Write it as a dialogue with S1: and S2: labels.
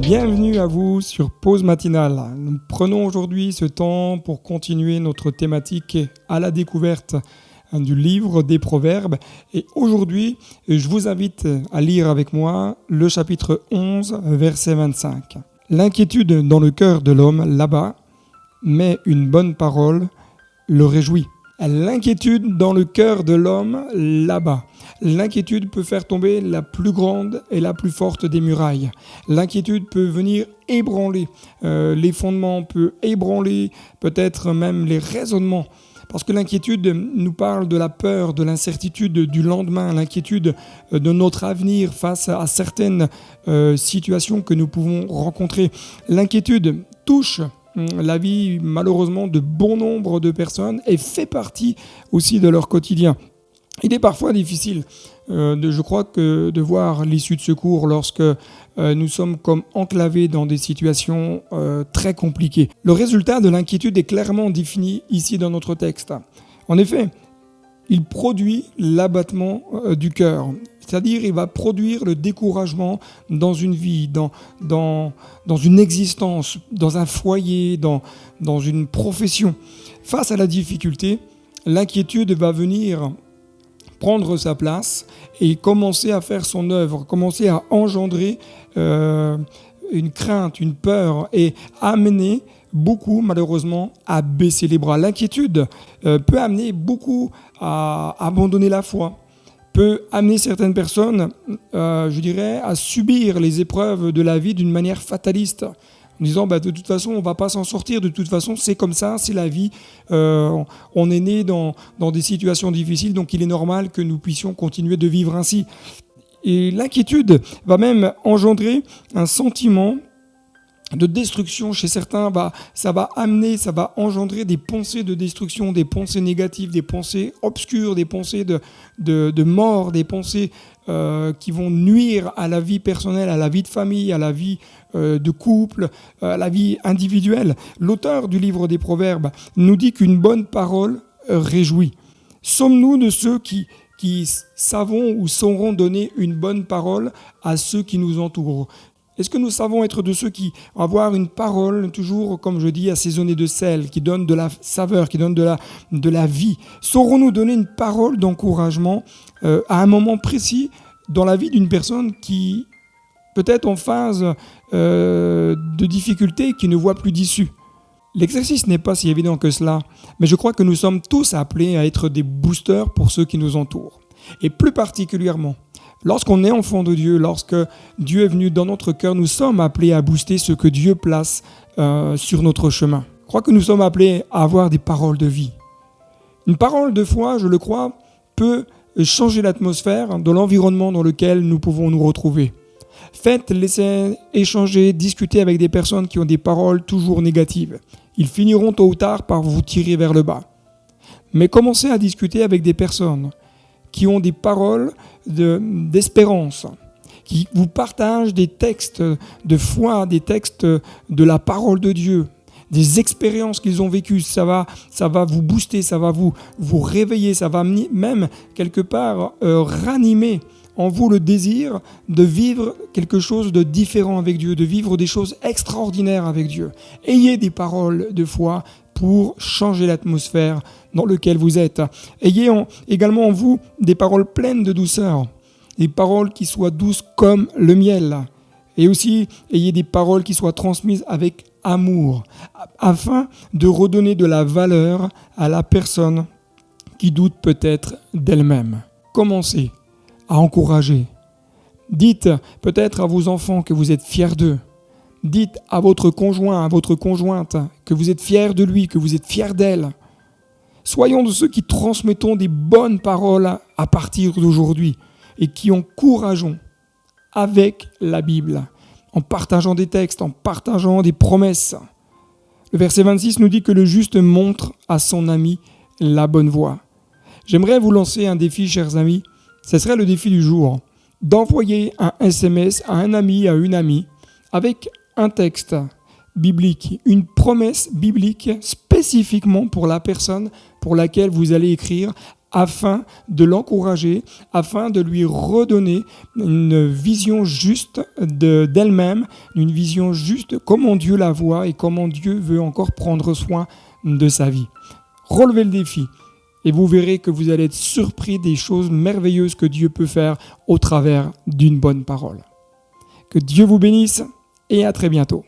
S1: Bienvenue à vous sur Pause Matinale. Nous prenons aujourd'hui ce temps pour continuer notre thématique à la découverte du livre des Proverbes. Et aujourd'hui, je vous invite à lire avec moi le chapitre 11, verset 25. L'inquiétude dans le cœur de l'homme là-bas, mais une bonne parole le réjouit. L'inquiétude dans le cœur de l'homme là-bas. L'inquiétude peut faire tomber la plus grande et la plus forte des murailles. L'inquiétude peut venir ébranler les fondements, peut ébranler peut-être même les raisonnements. Parce que l'inquiétude nous parle de la peur, de l'incertitude du lendemain, l'inquiétude de notre avenir face à certaines situations que nous pouvons rencontrer. L'inquiétude touche la vie, malheureusement, de bon nombre de personnes et fait partie aussi de leur quotidien. Il est parfois difficile, je crois, de voir l'issue de secours lorsque nous sommes comme enclavés dans des situations très compliquées. Le résultat de l'inquiétude est clairement défini ici dans notre texte. En effet, il produit l'abattement du cœur. C'est-à-dire, il va produire le découragement dans une vie, dans une existence, dans un foyer, dans une profession. Face à la difficulté, l'inquiétude va venir prendre sa place et commencer à faire son œuvre, commencer à engendrer une crainte, une peur et amener beaucoup, malheureusement, à baisser les bras. L'inquiétude peut amener beaucoup à abandonner la foi, peut amener certaines personnes, à subir les épreuves de la vie d'une manière fataliste, en disant de toute façon on ne va pas s'en sortir, de toute façon c'est comme ça, c'est la vie, on est né dans des situations difficiles, donc il est normal que nous puissions continuer de vivre ainsi. Et l'inquiétude va même engendrer un sentiment de destruction chez certains, ça va engendrer des pensées de destruction, des pensées négatives, des pensées obscures, des pensées de mort, des pensées qui vont nuire à la vie personnelle, à la vie de famille, à la vie de couple, à la vie individuelle. L'auteur du livre des Proverbes nous dit qu'une bonne parole réjouit. Sommes-nous de ceux qui savons ou sauront donner une bonne parole à ceux qui nous entourent ? Est-ce que nous savons être de ceux qui vont avoir une parole toujours, comme je dis, assaisonnée de sel, qui donne de la saveur, qui donne de la vie ? Saurons-nous donner une parole d'encouragement à un moment précis dans la vie d'une personne qui peut-être en phase de difficulté, qui ne voit plus d'issue ? L'exercice n'est pas si évident que cela, mais je crois que nous sommes tous appelés à être des boosters pour ceux qui nous entourent. Et plus particulièrement, lorsqu'on est enfant de Dieu, lorsque Dieu est venu dans notre cœur, nous sommes appelés à booster ce que Dieu place sur notre chemin. Je crois que nous sommes appelés à avoir des paroles de vie. Une parole de foi, je le crois, peut changer l'atmosphère de l'environnement dans lequel nous pouvons nous retrouver. Faites, laissez échanger, discuter avec des personnes qui ont des paroles toujours négatives. Ils finiront tôt ou tard par vous tirer vers le bas. Mais commencez à discuter avec des personnes qui ont des paroles d'espérance, qui vous partagent des textes de foi, des textes de la parole de Dieu, des expériences qu'ils ont vécues. Ça va vous booster, ça va vous réveiller, ça va même quelque part ranimer en vous le désir de vivre quelque chose de différent avec Dieu, de vivre des choses extraordinaires avec Dieu. Ayez des paroles de foi pour changer l'atmosphère dans laquelle vous êtes. Ayez également en vous des paroles pleines de douceur, des paroles qui soient douces comme le miel. Et aussi, ayez des paroles qui soient transmises avec amour, afin de redonner de la valeur à la personne qui doute peut-être d'elle-même. Commencez à encourager. Dites peut-être à vos enfants que vous êtes fiers d'eux. Dites à votre conjoint, à votre conjointe, que vous êtes fiers de lui, que vous êtes fiers d'elle. Soyons de ceux qui transmettons des bonnes paroles à partir d'aujourd'hui et qui encourageons avec la Bible, en partageant des textes, en partageant des promesses. Le verset 26 nous dit que le juste montre à son ami la bonne voie. J'aimerais vous lancer un défi, chers amis. Ce serait le défi du jour, d'envoyer un SMS à un ami, à une amie, avec un texte biblique, une promesse biblique spécifiquement pour la personne pour laquelle vous allez écrire, afin de l'encourager, afin de lui redonner une vision juste d'elle-même, une vision juste comment Dieu la voit et comment Dieu veut encore prendre soin de sa vie. Relevez le défi et vous verrez que vous allez être surpris des choses merveilleuses que Dieu peut faire au travers d'une bonne parole. Que Dieu vous bénisse et à très bientôt.